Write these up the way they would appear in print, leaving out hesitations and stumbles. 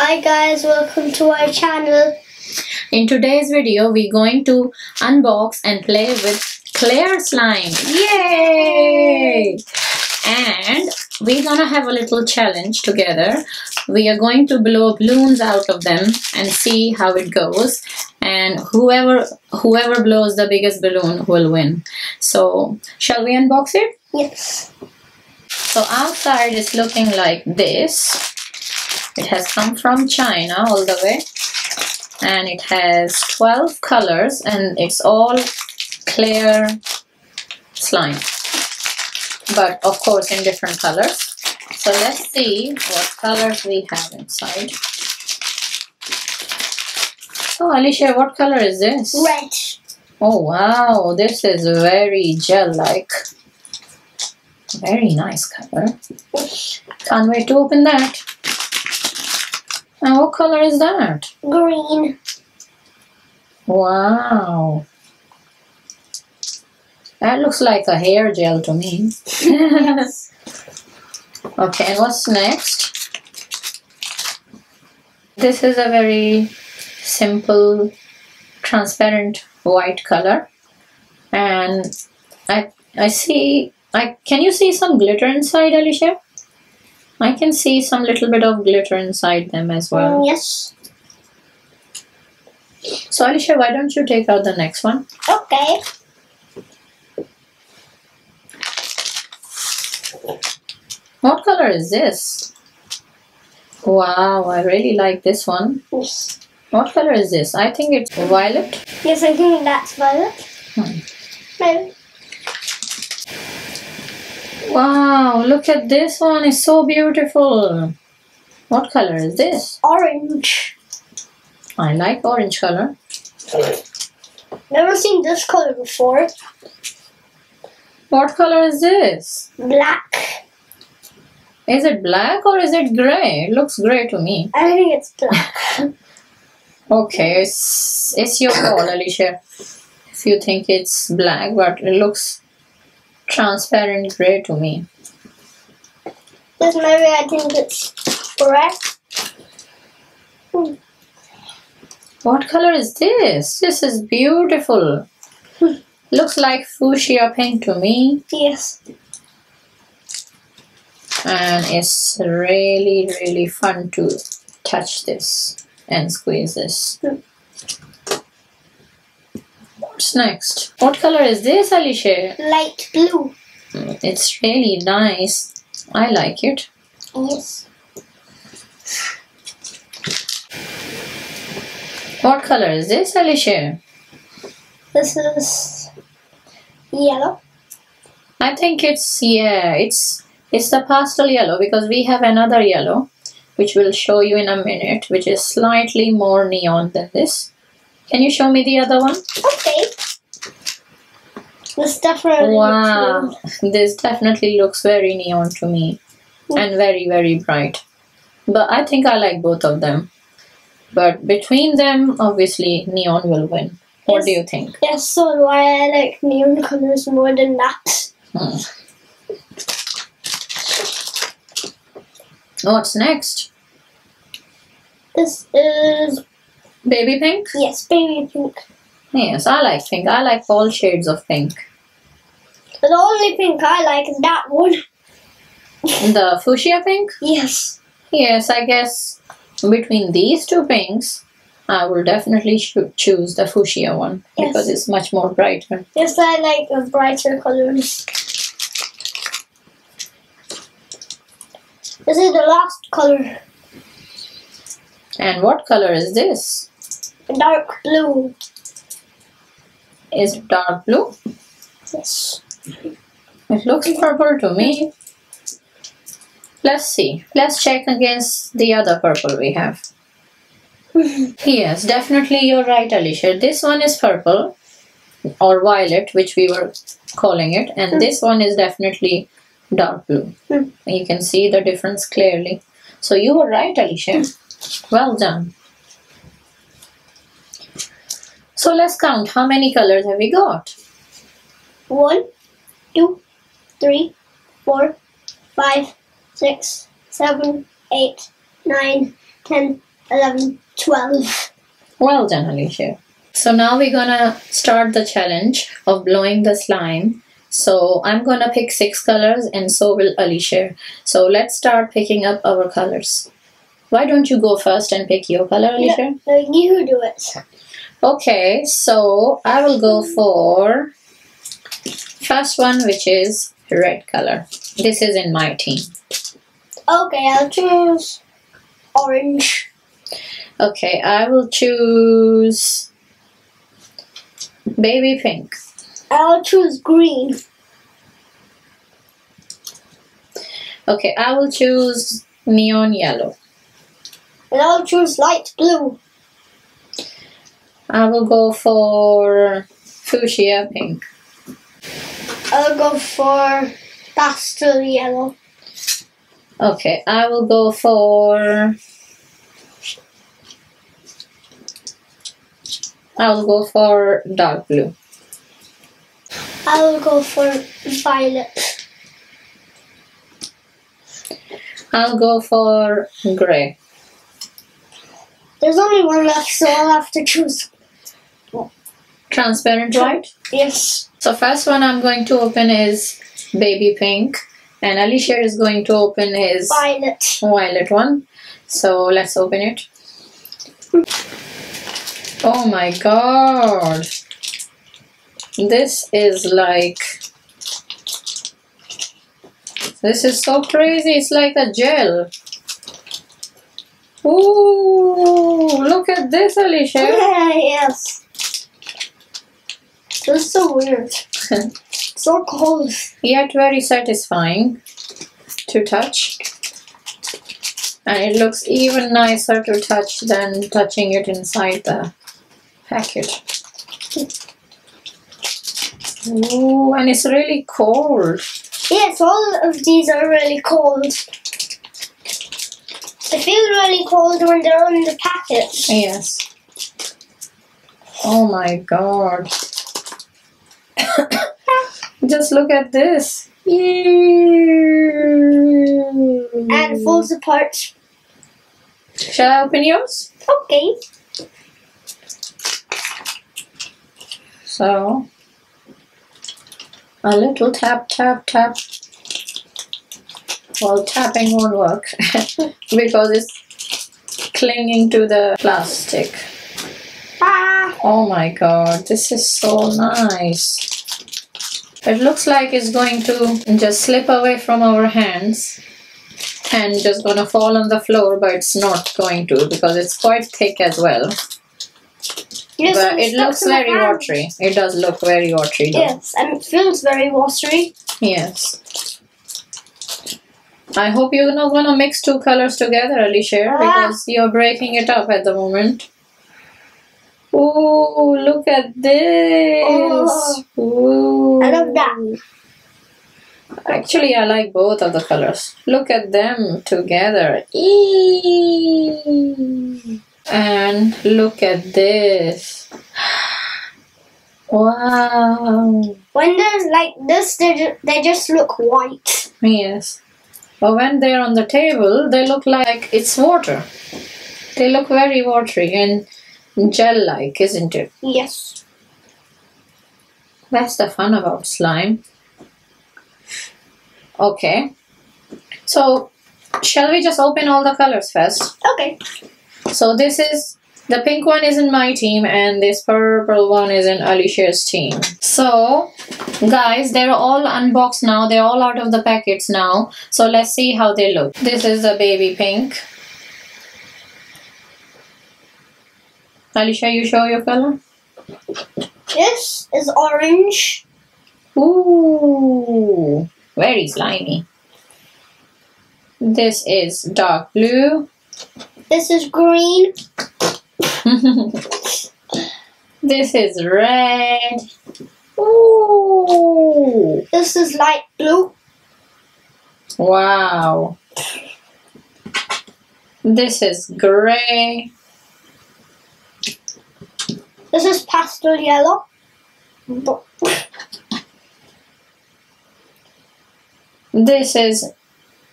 Hi guys, welcome to our channel. In today's video, we're going to unbox and play with clear slime. Yay! And we're gonna have a little challenge together. We are going to blow balloons out of them and see how it goes. And whoever blows the biggest balloon will win. So, shall we unbox it? Yes. So outside it's looking like this. It has come from China all the way, and it has 12 colors, and it's all clear slime, but of course in different colors. So let's see what colors we have inside. So Alicia, what color is this? Red. Oh wow, this is very gel-like. Very nice color. Can't wait to open that. And what color is that? Green. Wow. That looks like a hair gel to me. Yes. Okay, and what's next? This is a very simple, transparent white color. And I see, can you see some glitter inside, Alicia? I can see some little bit of glitter inside them as well. Yes. So Alicia, why don't you take out the next one? Okay. What color is this? Wow, I really like this one. Yes. What color is this? I think it's violet. Yes, I think that's violet. Maybe. Wow, look at this one. It's so beautiful. What color is this? Orange. I like orange color. Never seen this color before. What color is this? Black. Is it black or is it gray? It looks gray to me. I think it's black. Okay, it's your call, Alicia. If you think it's black, but it looks transparent gray to me. This maybe I think it's red. What color is this? This is beautiful. Looks like fuchsia pink to me. Yes. And it's really, really fun to touch this and squeeze this. What's next? What color is this, Alicia? Light blue. It's really nice. I like it. Yes. What color is this, Alicia? This is yellow. I think it's the pastel yellow, because we have another yellow which we'll show you in a minute, which is slightly more neon than this. Can you show me the other one? Okay. This definitely wow, looks good. This definitely looks very neon to me and very, very bright. But I think I like both of them. But between them, obviously, neon will win. What do you think? Yes, so do I. I like neon colors more than that. What's next? This is... Baby pink? Yes, baby pink. Yes, I like pink. I like all shades of pink. The only pink I like is that one. The fuchsia pink? Yes. Yes, I guess between these two pinks, I will definitely choose the fuchsia one, because it's much more brighter. Yes, I like the brighter colors. This is the last color. And what color is this? Dark blue. Is it dark blue? Yes. It looks purple to me. Let's see. Let's check against the other purple we have. Yes, definitely you're right, Alicia. This one is purple or violet, which we were calling it. And this one is definitely dark blue. You can see the difference clearly. So you were right, Alicia. Well done. So let's count. How many colors have we got? 1, 2, 3, 4, 5, 6, 7, 8, 9, 10, 11, 12. Well done, Alicia. So now we're gonna start the challenge of blowing the slime. So I'm gonna pick 6 colors and so will Alicia. So let's start picking up our colors. Why don't you go first and pick your color, Alicia? No, you do it. Okay, so I will go for first one, which is red color. This is in my team. Okay, I'll choose orange. Okay, I will choose baby pink. I'll choose green. Okay, I will choose neon yellow. And I'll choose light blue. I will go for fuchsia pink. I'll go for pastel yellow. Okay, I will go for dark blue. I'll go for violet. I'll go for grey. There's only one left, so I'll have to choose. Transparent white. Yes. So first one I'm going to open is baby pink, and Alicia is going to open his violet one. So let's open it. Oh my god. This is so crazy. It's like a gel. Ooh, look at this, Alicia. Yes. This is so weird. So cold. Yet very satisfying to touch. And it looks even nicer to touch than touching it inside the packet. Ooh, and it's really cold. Yes, all of these are really cold. They feel really cold when they're on the packet. Yes. Oh my god. Just look at this. And it falls apart. Shall I open yours? Okay. So, a little tap, tap, tap. Well, tapping won't work because it's clinging to the plastic. Ah. Oh my god, this is so nice. It looks like it's going to just slip away from our hands and just gonna fall on the floor, but it's not going to because it's quite thick as well. Yes, but it looks very watery. It does look very watery though. Yes, and it feels very watery. Yes. I hope you're not gonna mix 2 colors together, Alicia, because you're breaking it up at the moment. Ooh, look at this! Oh, ooh. I love that. Actually, I like both of the colors. Look at them together. Eee. And look at this. Wow. When they're like this, they just look white. Yes. But when they're on the table, they look like it's water. They look very watery and gel-like, isn't it? Yes. That's the fun about slime. Okay. So, shall we just open all the colors first? Okay. So this is, the pink one is in my team and this purple one is in Alicia's team. So, guys, they're all unboxed now. They're all out of the packets now. So let's see how they look. This is the baby pink. Alicia, you show your color? This is orange. Ooh, very slimy. This is dark blue. This is green. This is red. Ooh. This is light blue. Wow. This is grey. This is pastel yellow. This is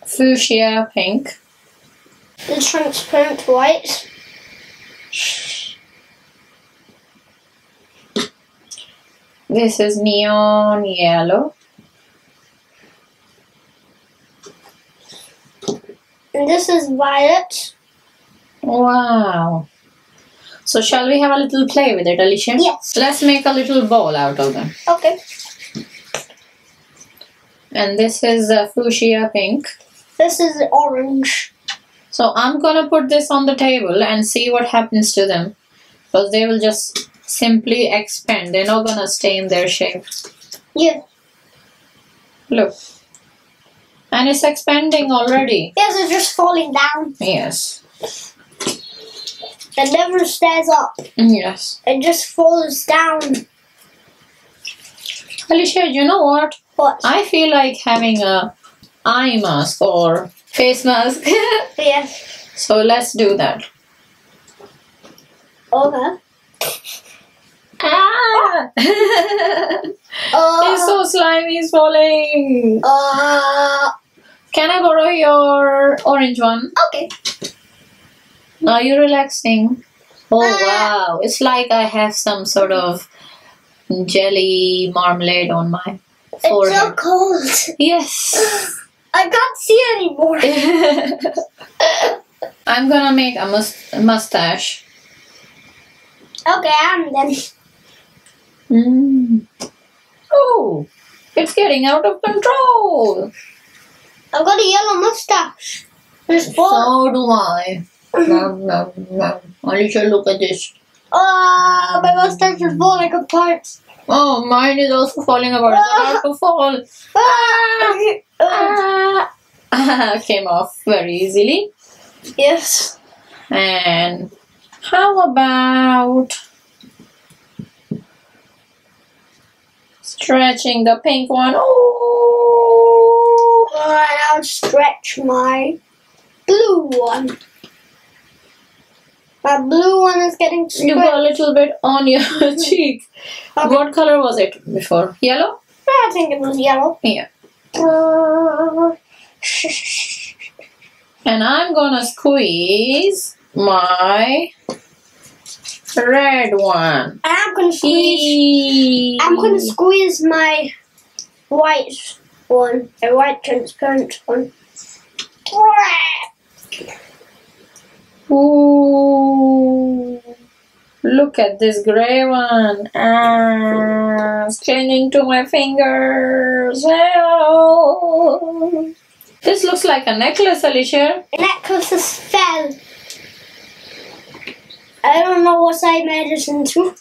fuchsia pink. The transparent white. This is neon yellow. And this is violet. Wow. So shall we have a little play with it, Alicia? Yes. Let's make a little ball out of them. Okay. And this is fuchsia pink. This is orange. So I'm gonna put this on the table and see what happens to them. Because they will just simply expand. They're not gonna stay in their shape. Yeah. Look. And it's expanding already. Yes, it's just falling down. Yes. It never stays up. Yes. It just falls down. Alicia, you know what? What? I feel like having a eye mask or face mask. Yes. So let's do that. Okay. Ah! It's so slimy, it's falling. Can I borrow your orange one? Okay. Are you relaxing? Oh wow, it's like I have some sort of jelly marmalade on my forehead. It's so cold. Yes. I can't see anymore. I'm gonna make a mustache. Okay, I'm done. Oh, it's getting out of control. I've got a yellow mustache. There's four. So do I. No. Alicia, look at this. My mustache is falling apart. Oh, mine is also falling apart. It's about to fall. Came off very easily. Yes. And how about stretching the pink one? Oh, And I'll stretch my blue one. My blue one is getting stretched. you got a little bit on your cheek. Okay. What color was it before? Yellow? I think it was yellow. Yeah. And I'm gonna squeeze my red one. I'm gonna squeeze my white one, a white transparent one. Ooh, look at this grey one. It's clinging to my fingers. Oh. This looks like a necklace, Alicia. The necklaces fell. I don't know what I made it into.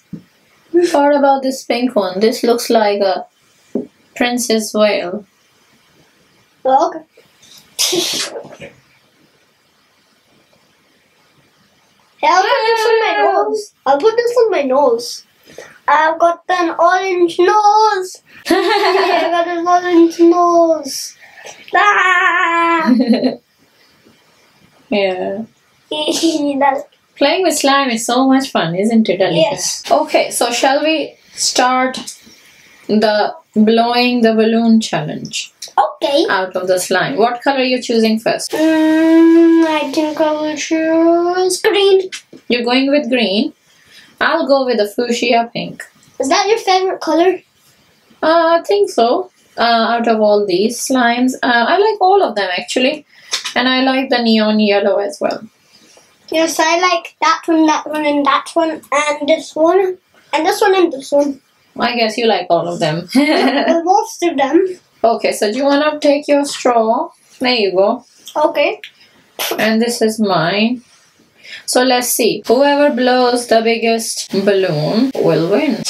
What about this pink one? This looks like a princess veil. Oh, okay. I'll put this on my nose. I'll put this on my nose. I've got an orange nose. I got an orange nose. Ah! Yeah. That's Playing with slime is so much fun, isn't it, Alicia? Yes. Okay, so shall we start the blowing the balloon challenge okay. out of the slime? What color are you choosing first? I think I will choose green. You're going with green. I'll go with the fuchsia pink. Is that your favorite color? I think so. Out of all these slimes, I like all of them actually, and I like the neon yellow as well. Yes, I like that one, and that one, and this one, and this one, and this one. I guess you like all of them. Well, most of them. Okay, so do you want to take your straw? There you go. Okay. And this is mine. So let's see. Whoever blows the biggest balloon will win.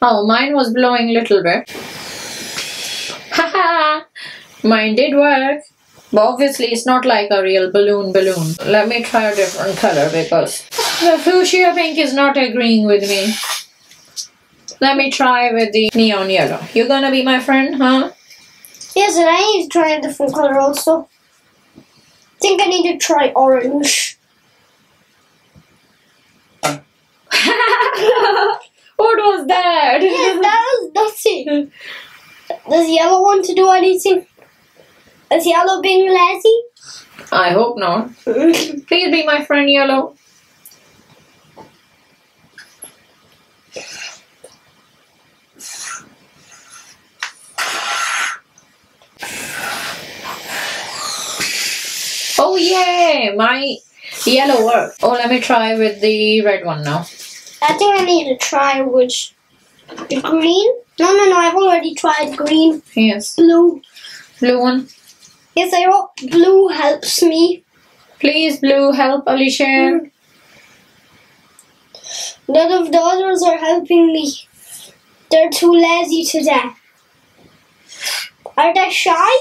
Oh, mine was blowing a little bit. Haha! Mine did work. But obviously it's not like a real balloon. Let me try a different color because the fuchsia pink is not agreeing with me. Let me try with the neon yellow. You gonna be my friend, huh? Yes, and I need to try a different color also. I think I need to try orange. What was that? Yes, that was nothing. Does yellow want to do anything? Is yellow being lazy? I hope not. Please be my friend, yellow. Oh yay! My yellow worked. Oh, let me try with the red one now. I think I need to try which. The green? No, I've already tried green. Yes. Blue. Blue one. Yes, I hope blue helps me. Please, blue, help Alicia. None of the others are helping me. They're too lazy today. Are they shy?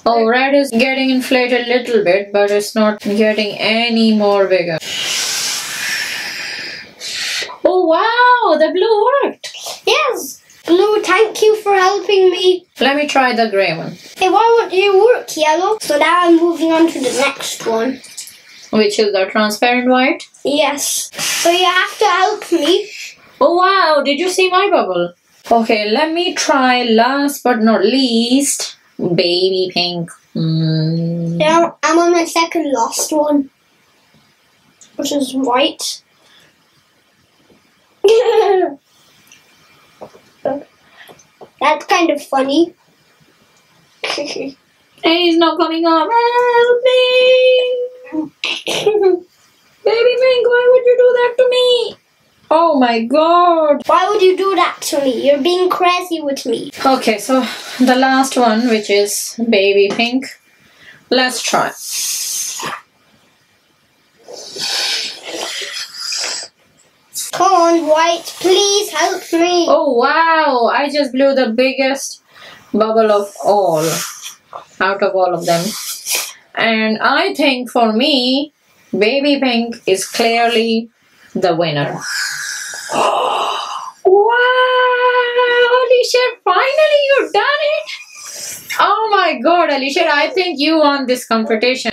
Oh, red is getting inflated a little bit, but it's not getting any more bigger. Oh wow, the blue worked. Yes. Blue, thank you for helping me. Let me try the grey one. Hey, why won't you work, yellow? So now I'm moving on to the next one. Which is the transparent white? Yes. So you have to help me. Oh wow, did you see my bubble? Okay, let me try last but not least, baby pink. Now I'm on my second last one, which is white. That's kind of funny. Hey, he's not coming up. Help me! Baby pink, why would you do that to me? Oh my god. Why would you do that to me? You're being crazy with me. Okay, so the last one, which is baby pink. Let's try. Come on, white, please help me. Oh wow, I just blew the biggest bubble of all, out of all of them. And I think for me, baby pink is clearly the winner. Wow, Alicia, finally you've done it. Oh my god, Alicia, I think you won this competition.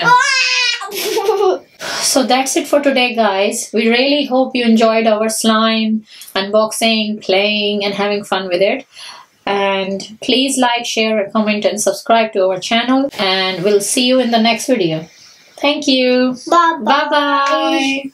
So that's it for today, guys. We really hope you enjoyed our slime unboxing, playing and having fun with it. And please like, share, comment and subscribe to our channel. And we'll see you in the next video. Thank you. Bye-bye. Bye-bye.